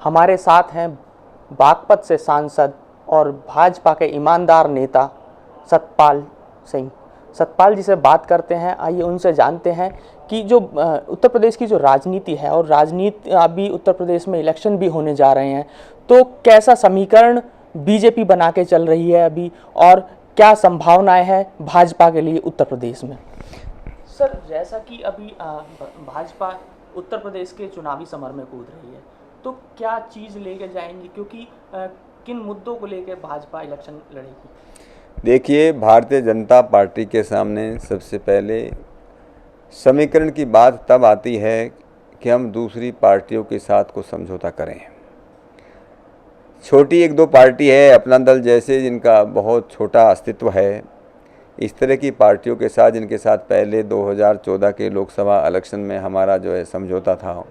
हमारे साथ हैं बागपत से सांसद और भाजपा के ईमानदार नेता सतपाल सिंह। सतपाल जी से बात करते हैं, आइए उनसे जानते हैं कि जो उत्तर प्रदेश की जो राजनीति है, और राजनीति अभी उत्तर प्रदेश में इलेक्शन भी होने जा रहे हैं, तो कैसा समीकरण बीजेपी बना के चल रही है अभी, और क्या संभावनाएं हैं भाजपा के लिए उत्तर प्रदेश में। सर, जैसा कि अभी भाजपा उत्तर प्रदेश के चुनावी समर में कूद रही है, तो क्या चीज़ लेके जाएंगी, क्योंकि किन मुद्दों को लेकर भाजपा इलेक्शन लड़ेगी? देखिए, भारतीय जनता पार्टी के सामने सबसे पहले समीकरण की बात तब आती है कि हम दूसरी पार्टियों के साथ कुछ समझौता करें। छोटी एक दो पार्टी है, अपना दल जैसे, जिनका बहुत छोटा अस्तित्व है, इस तरह की पार्टियों के साथ, जिनके साथ पहले 2014 के लोकसभा इलेक्शन में हमारा जो है समझौता था,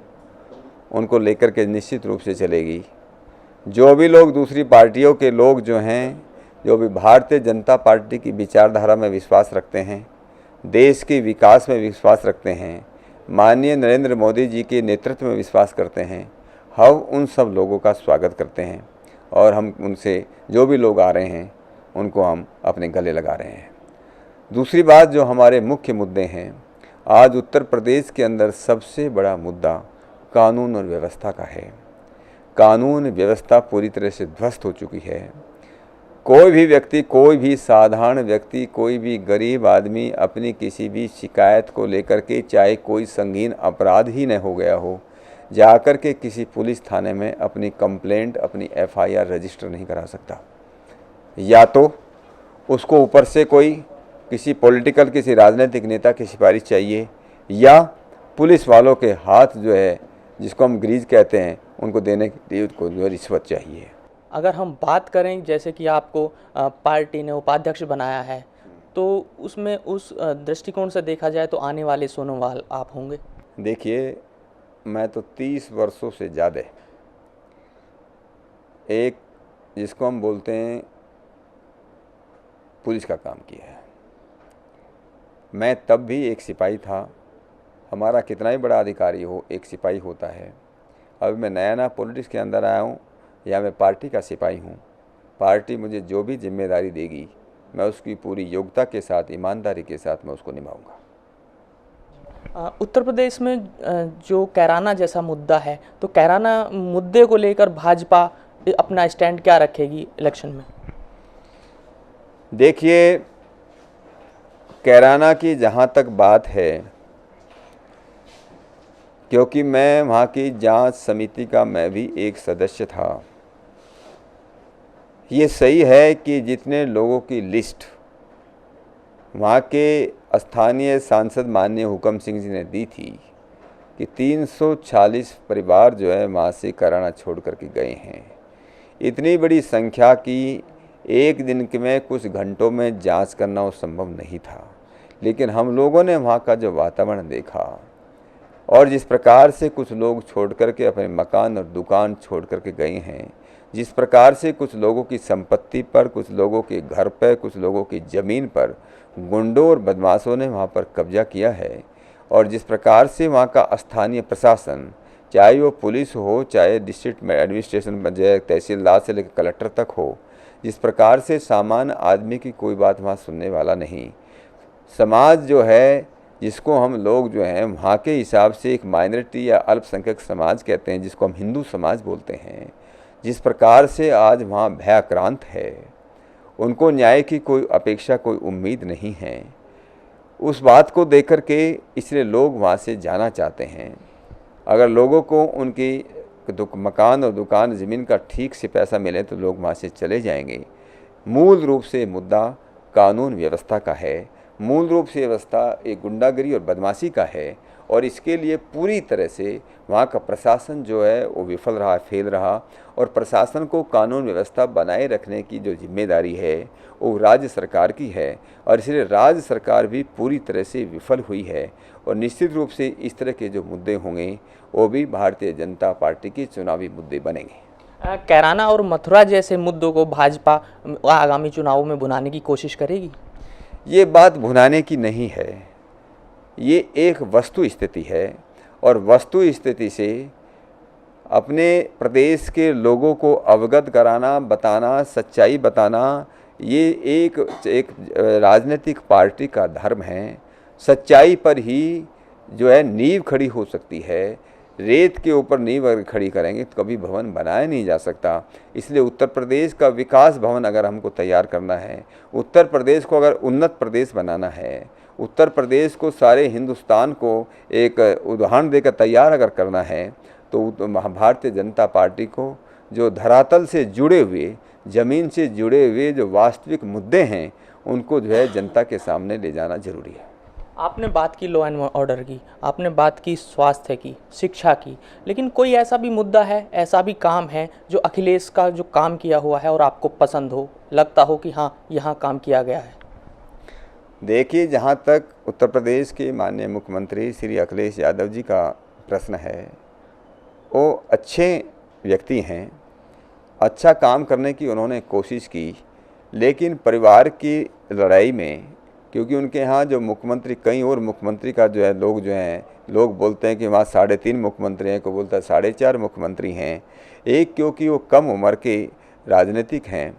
उनको लेकर के निश्चित रूप से चलेगी। जो भी लोग दूसरी पार्टियों के लोग जो हैं, जो भी भारतीय जनता पार्टी की विचारधारा में विश्वास रखते हैं, देश के विकास में विश्वास रखते हैं, माननीय नरेंद्र मोदी जी के नेतृत्व में विश्वास करते हैं, हम उन सब लोगों का स्वागत करते हैं और हम उनसे, जो भी लोग आ रहे हैं, उनको हम अपने गले लगा रहे हैं। दूसरी बात, जो हमारे मुख्य मुद्दे हैं, आज उत्तर प्रदेश के अंदर सबसे बड़ा मुद्दा कानून और व्यवस्था का है। कानून व्यवस्था पूरी तरह से ध्वस्त हो चुकी है। कोई भी व्यक्ति, कोई भी साधारण व्यक्ति, कोई भी गरीब आदमी अपनी किसी भी शिकायत को लेकर के, चाहे कोई संगीन अपराध ही न हो गया हो, जाकर के किसी पुलिस थाने में अपनी कंप्लेंट, अपनी एफआईआर रजिस्टर नहीं करा सकता। या तो उसको ऊपर से कोई किसी पॉलिटिकल, किसी राजनीतिक नेता की सिफारिश चाहिए, या पुलिस वालों के हाथ जो है, जिसको हम ग्रीज कहते हैं, उनको देने के लिए उसको जो रिश्वत चाहिए। अगर हम बात करें, जैसे कि आपको पार्टी ने उपाध्यक्ष बनाया है, तो उसमें उस दृष्टिकोण से देखा जाए तो आने वाले सोनोवाल आप होंगे। देखिए, मैं तो 30 वर्षों से ज़्यादा एक, जिसको हम बोलते हैं, पुलिस का काम किया है। मैं तब भी एक सिपाही था। हमारा कितना ही बड़ा अधिकारी हो, एक सिपाही होता है। अभी मैं नया नया पॉलिटिक्स के अंदर आया हूँ, या मैं पार्टी का सिपाही हूँ। पार्टी मुझे जो भी जिम्मेदारी देगी, मैं उसकी पूरी योग्यता के साथ, ईमानदारी के साथ मैं उसको निभाऊंगा। उत्तर प्रदेश में जो कैराना जैसा मुद्दा है, तो कैराना मुद्दे को लेकर भाजपा अपना स्टैंड क्या रखेगी इलेक्शन में? देखिए, कैराना की जहाँ तक बात है, क्योंकि मैं वहाँ की जांच समिति का मैं भी एक सदस्य था, ये सही है कि जितने लोगों की लिस्ट वहाँ के स्थानीय सांसद माननीय हुकम सिंह जी ने दी थी कि 340 परिवार जो है वहाँ से कैराना छोड़ करके गए हैं। इतनी बड़ी संख्या की एक दिन में, कुछ घंटों में जांच करना वो संभव नहीं था। लेकिन हम लोगों ने वहाँ का जो वातावरण देखा, और जिस प्रकार से कुछ लोग छोड़ करके अपने मकान और दुकान छोड़ करके गए हैं, जिस प्रकार से कुछ लोगों की संपत्ति पर, कुछ लोगों के घर पर, कुछ लोगों की ज़मीन पर गुंडों और बदमाशों ने वहाँ पर कब्जा किया है, और जिस प्रकार से वहाँ का स्थानीय प्रशासन, चाहे वो पुलिस हो, चाहे डिस्ट्रिक्ट एडमिनिस्ट्रेशन, तहसीलदार से लेकर कलेक्टर तक हो, जिस प्रकार से सामान्य आदमी की कोई बात वहाँ सुनने वाला नहीं। समाज जो है, जिसको हम लोग जो हैं वहाँ के हिसाब से एक माइनॉरिटी या अल्पसंख्यक समाज कहते हैं, जिसको हम हिंदू समाज बोलते हैं, जिस प्रकार से आज वहाँ भयाक्रांत है, उनको न्याय की कोई अपेक्षा, कोई उम्मीद नहीं है। उस बात को देख कर के इसलिए लोग वहाँ से जाना चाहते हैं। अगर लोगों को उनकी मकान और दुकान, ज़मीन का ठीक से पैसा मिले तो लोग वहाँ से चले जाएंगे। मूल रूप से मुद्दा कानून व्यवस्था का है। मूल रूप से व्यवस्था एक गुंडागिरी और बदमाशी का है, और इसके लिए पूरी तरह से वहाँ का प्रशासन जो है वो विफल रहा, फेल रहा। और प्रशासन को कानून व्यवस्था बनाए रखने की जो जिम्मेदारी है वो राज्य सरकार की है, और इसलिए राज्य सरकार भी पूरी तरह से विफल हुई है। और निश्चित रूप से इस तरह के जो मुद्दे होंगे वो भी भारतीय जनता पार्टी के चुनावी मुद्दे बनेंगे। कैराना और मथुरा जैसे मुद्दों को भाजपा आगामी चुनावों में भुनाने की कोशिश करेगी? ये बात भुनाने की नहीं है, ये एक वस्तु स्थिति है, और वस्तु स्थिति से अपने प्रदेश के लोगों को अवगत कराना, बताना, सच्चाई बताना, ये एक राजनीतिक पार्टी का धर्म है। सच्चाई पर ही जो है नींव खड़ी हो सकती है। रेत के ऊपर नींव अगर खड़ी करेंगे तो कभी भवन बनाया नहीं जा सकता। इसलिए उत्तर प्रदेश का विकास भवन अगर हमको तैयार करना है, उत्तर प्रदेश को अगर उन्नत प्रदेश बनाना है, उत्तर प्रदेश को सारे हिंदुस्तान को एक उदाहरण देकर तैयार अगर करना है, तो भारतीय जनता पार्टी को जो धरातल से जुड़े हुए, ज़मीन से जुड़े हुए जो वास्तविक मुद्दे हैं, उनको जो है जनता के सामने ले जाना जरूरी है। आपने बात की लॉ एंड ऑर्डर की, आपने बात की स्वास्थ्य की, शिक्षा की, लेकिन कोई ऐसा भी मुद्दा है, ऐसा भी काम है जो अखिलेश का जो काम किया हुआ है और आपको पसंद हो, लगता हो कि हाँ यहाँ काम किया गया है? देखिए, जहाँ तक उत्तर प्रदेश के माननीय मुख्यमंत्री श्री अखिलेश यादव जी का प्रश्न है, वो अच्छे व्यक्ति हैं, अच्छा काम करने की उन्होंने कोशिश की, लेकिन परिवार की लड़ाई में, क्योंकि उनके यहाँ जो मुख्यमंत्री, कई और मुख्यमंत्री का जो है लोग बोलते हैं कि वहाँ 3.5 मुख्यमंत्री हैं, कोई बोलता है 4.5 मुख्यमंत्री हैं। एक क्योंकि वो कम उम्र के राजनीतिक हैं,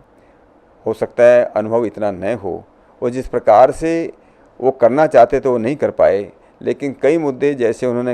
हो सकता है अनुभव इतना न हो, वो जिस प्रकार से वो करना चाहते तो वो नहीं कर पाए। लेकिन कई मुद्दे, जैसे उन्होंने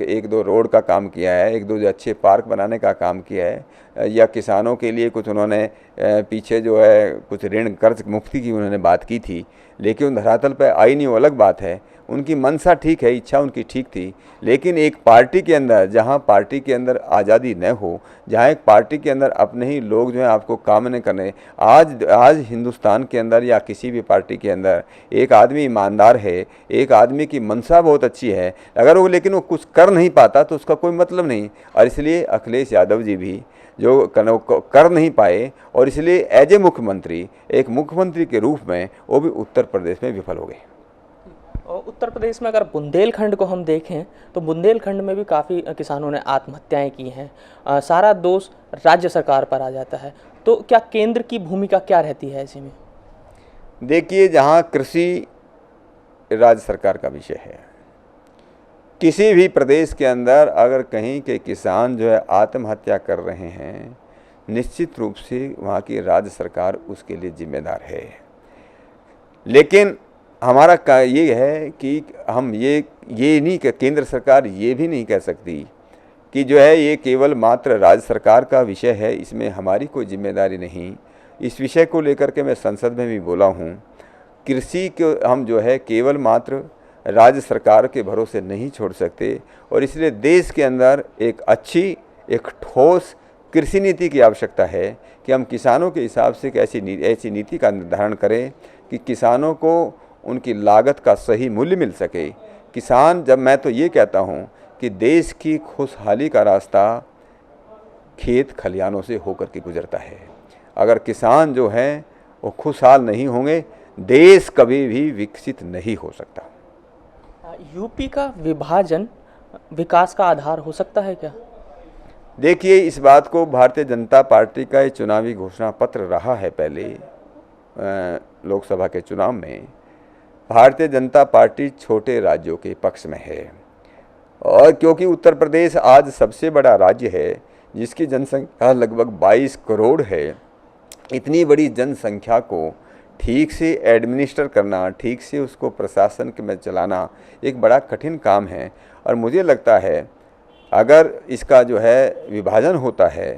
एक दो रोड का काम किया है, एक दो जो अच्छे पार्क बनाने का काम किया है, या किसानों के लिए कुछ उन्होंने पीछे जो है कुछ ऋण कर्ज मुक्ति की उन्होंने बात की थी, लेकिन धरातल पर आई नहीं, वो अलग बात है। उनकी मनसा ठीक है, इच्छा उनकी ठीक थी, लेकिन एक पार्टी के अंदर, जहां पार्टी के अंदर आज़ादी न हो, जहां एक पार्टी के अंदर अपने ही लोग जो हैं आपको काम न करने, आज हिंदुस्तान के अंदर या किसी भी पार्टी के अंदर एक आदमी ईमानदार है, एक आदमी की मनसा बहुत अच्छी है, अगर वो लेकिन वो कुछ कर नहीं पाता तो उसका कोई मतलब नहीं। और इसलिए अखिलेश यादव जी भी जो कर नहीं पाए, और इसलिए एज ए मुख्यमंत्री, एक मुख्यमंत्री के रूप में वो भी उत्तर प्रदेश में विफल हो गए। उत्तर प्रदेश में अगर बुंदेलखंड को हम देखें तो बुंदेलखंड में भी काफ़ी किसानों ने आत्महत्याएं की हैं। सारा दोष राज्य सरकार पर आ जाता है, तो क्या केंद्र की भूमिका क्या रहती है ऐसे में? देखिए, जहां कृषि राज्य सरकार का विषय है, किसी भी प्रदेश के अंदर अगर कहीं के किसान जो है आत्महत्या कर रहे हैं, निश्चित रूप से वहाँ की राज्य सरकार उसके लिए जिम्मेदार है। लेकिन हमारा ये है कि हम ये नहीं, केंद्र सरकार ये भी नहीं कह सकती कि जो है ये केवल मात्र राज्य सरकार का विषय है, इसमें हमारी कोई जिम्मेदारी नहीं। इस विषय को लेकर के मैं संसद में भी बोला हूँ, कृषि को हम जो है केवल मात्र राज्य सरकार के भरोसे नहीं छोड़ सकते, और इसलिए देश के अंदर एक अच्छी, एक ठोस कृषि नीति की आवश्यकता है कि हम किसानों के हिसाब से एक ऐसी नीति का निर्धारण करें कि किसानों को उनकी लागत का सही मूल्य मिल सके। किसान, जब मैं तो ये कहता हूँ कि देश की खुशहाली का रास्ता खेत खलिहानों से होकर के गुजरता है। अगर किसान जो हैं वो खुशहाल नहीं होंगे, देश कभी भी विकसित नहीं हो सकता। यूपी का विभाजन विकास का आधार हो सकता है क्या? देखिए, इस बात को भारतीय जनता पार्टी का ये चुनावी घोषणा पत्र रहा है। पहले लोकसभा के चुनाव में भारतीय जनता पार्टी छोटे राज्यों के पक्ष में है, और क्योंकि उत्तर प्रदेश आज सबसे बड़ा राज्य है जिसकी जनसंख्या लगभग 22 करोड़ है, इतनी बड़ी जनसंख्या को ठीक से एडमिनिस्टर करना, ठीक से उसको प्रशासन में चलाना एक बड़ा कठिन काम है। और मुझे लगता है अगर इसका जो है विभाजन होता है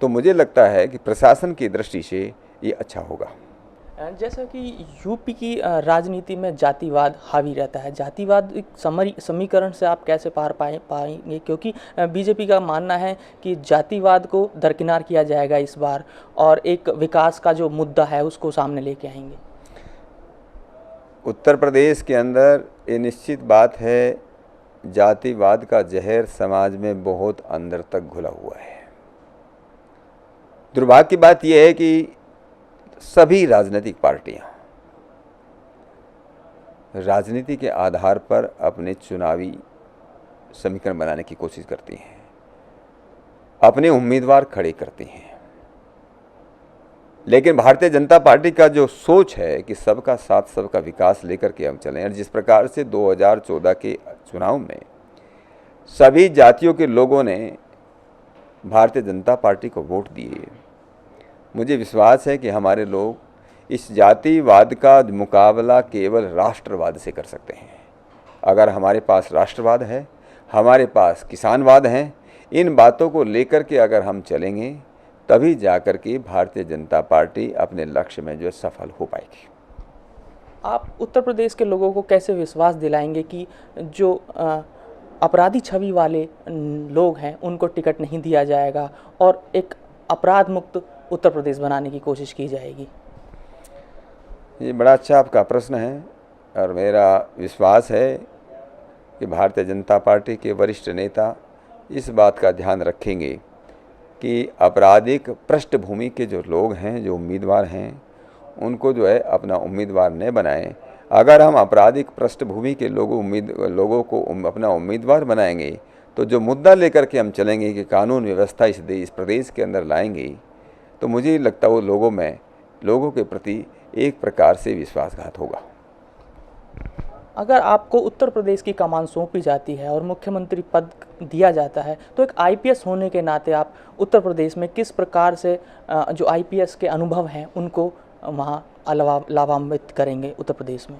तो मुझे लगता है कि प्रशासन की दृष्टि से ये अच्छा होगा। जैसा कि यूपी की राजनीति में जातिवाद हावी रहता है, जातिवाद एक समीकरण से आप कैसे पार पाएंगे, क्योंकि बीजेपी का मानना है कि जातिवाद को दरकिनार किया जाएगा इस बार, और एक विकास का जो मुद्दा है उसको सामने लेके आएंगे। उत्तर प्रदेश के अंदर ये निश्चित बात है, जातिवाद का जहर समाज में बहुत अंदर तक घुला हुआ है। दुर्भाग्य की बात यह है कि सभी राजनीतिक पार्टियां राजनीति के आधार पर अपने चुनावी समीकरण बनाने की कोशिश करती हैं, अपने उम्मीदवार खड़े करती हैं। लेकिन भारतीय जनता पार्टी का जो सोच है कि सबका साथ सबका विकास लेकर के हम चलें, और जिस प्रकार से 2014 के चुनाव में सभी जातियों के लोगों ने भारतीय जनता पार्टी को वोट दिए। मुझे विश्वास है कि हमारे लोग इस जातिवाद का मुकाबला केवल राष्ट्रवाद से कर सकते हैं। अगर हमारे पास राष्ट्रवाद है, हमारे पास किसानवाद है, इन बातों को लेकर के अगर हम चलेंगे तभी जाकर के भारतीय जनता पार्टी अपने लक्ष्य में जो है सफल हो पाएगी। आप उत्तर प्रदेश के लोगों को कैसे विश्वास दिलाएंगे कि जो अपराधी छवि वाले लोग हैं उनको टिकट नहीं दिया जाएगा और एक अपराध मुक्त उत्तर प्रदेश बनाने की कोशिश की जाएगी? ये बड़ा अच्छा आपका प्रश्न है और मेरा विश्वास है कि भारतीय जनता पार्टी के वरिष्ठ नेता इस बात का ध्यान रखेंगे कि आपराधिक पृष्ठभूमि के जो लोग हैं, जो उम्मीदवार हैं, उनको जो है अपना उम्मीदवार न बनाएं। अगर हम आपराधिक पृष्ठभूमि के लोगों को अपना उम्मीदवार बनाएंगे तो जो मुद्दा लेकर के हम चलेंगे कि कानून व्यवस्था इस प्रदेश के अंदर लाएंगे, तो मुझे लगता है वो लोगों के प्रति एक प्रकार से विश्वासघात होगा। अगर आपको उत्तर प्रदेश की कमान सौंपी जाती है और मुख्यमंत्री पद दिया जाता है तो एक आईपीएस होने के नाते आप उत्तर प्रदेश में किस प्रकार से जो आईपीएस के अनुभव हैं उनको वहाँ लाभान्वित करेंगे उत्तर प्रदेश में?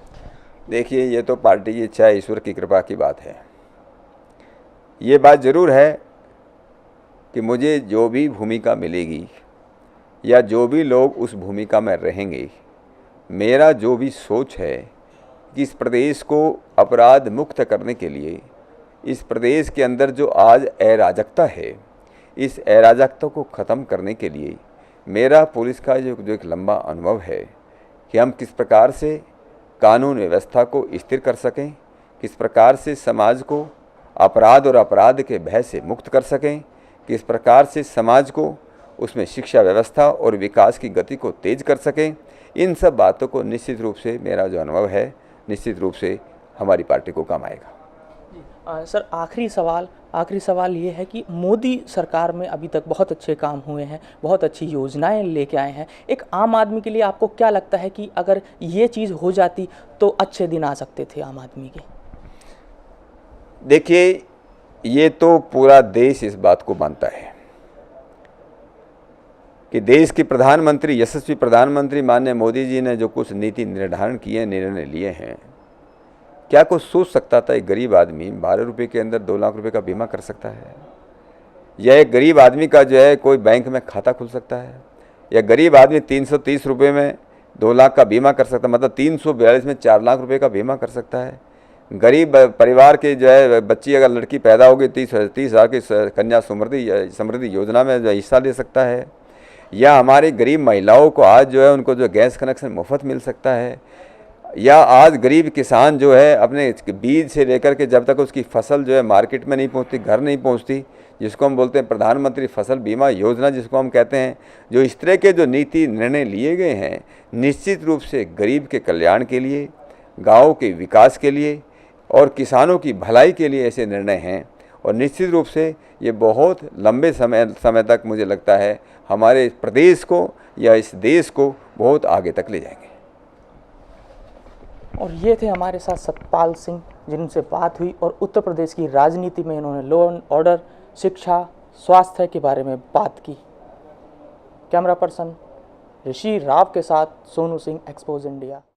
देखिए, ये तो पार्टी की इच्छा है, ईश्वर की कृपा की बात है। ये बात ज़रूर है कि मुझे जो भी भूमिका मिलेगी या जो भी लोग उस भूमिका में रहेंगे, मेरा जो भी सोच है कि इस प्रदेश को अपराध मुक्त करने के लिए, इस प्रदेश के अंदर जो आज अराजकता है, इस अराजकता को ख़त्म करने के लिए मेरा पुलिस का जो एक लंबा अनुभव है कि हम किस प्रकार से कानून व्यवस्था को स्थिर कर सकें, किस प्रकार से समाज को अपराध और अपराध के भय से मुक्त कर सकें, किस प्रकार से समाज को उसमें शिक्षा व्यवस्था और विकास की गति को तेज कर सकें। इन सब बातों को निश्चित रूप से मेरा जो अनुभव है, निश्चित रूप से हमारी पार्टी को काम आएगा। सर, आखिरी सवाल ये है कि मोदी सरकार में अभी तक बहुत अच्छे काम हुए हैं, बहुत अच्छी योजनाएं लेके आए हैं। एक आम आदमी के लिए आपको क्या लगता है कि अगर ये चीज़ हो जाती तो अच्छे दिन आ सकते थे आम आदमी के? देखिए, ये तो पूरा देश इस बात को मानता है कि देश के प्रधानमंत्री, यशस्वी प्रधानमंत्री माननीय मोदी जी ने जो कुछ नीति निर्धारण किए, निर्णय लिए हैं, क्या कोई सोच सकता था एक गरीब आदमी 12 रुपये के अंदर 2 लाख रुपए का बीमा कर सकता है? या एक गरीब आदमी का जो है कोई बैंक में खाता खुल सकता है? या गरीब आदमी 330 रुपये में 2 लाख का बीमा कर सकता है, मतलब 342 में 4 लाख रुपए का बीमा कर सकता है? गरीब परिवार के जो है बच्ची अगर लड़की पैदा होगी 30,000 की कन्या समृद्धि योजना में जो हिस्सा ले सकता है? या हमारी गरीब महिलाओं को आज जो है उनको जो गैस कनेक्शन मुफ्त मिल सकता है? या आज गरीब किसान जो है अपने बीज से लेकर के जब तक उसकी फसल जो है मार्केट में नहीं पहुंचती, घर नहीं पहुंचती, जिसको हम बोलते हैं प्रधानमंत्री फसल बीमा योजना जिसको हम कहते हैं, जो इस तरह के जो नीति निर्णय लिए गए हैं, निश्चित रूप से गरीब के कल्याण के लिए, गाँव के विकास के लिए और किसानों की भलाई के लिए ऐसे निर्णय हैं। और निश्चित रूप से ये बहुत लंबे समय तक मुझे लगता है हमारे प्रदेश को या इस देश को बहुत आगे तक ले जाएंगे। और ये थे हमारे साथ सतपाल सिंह, जिनसे बात हुई और उत्तर प्रदेश की राजनीति में इन्होंने लॉ एंड ऑर्डर, शिक्षा, स्वास्थ्य के बारे में बात की। कैमरा पर्सन ऋषि राव के साथ सोनू सिंह, एक्सपोज इंडिया।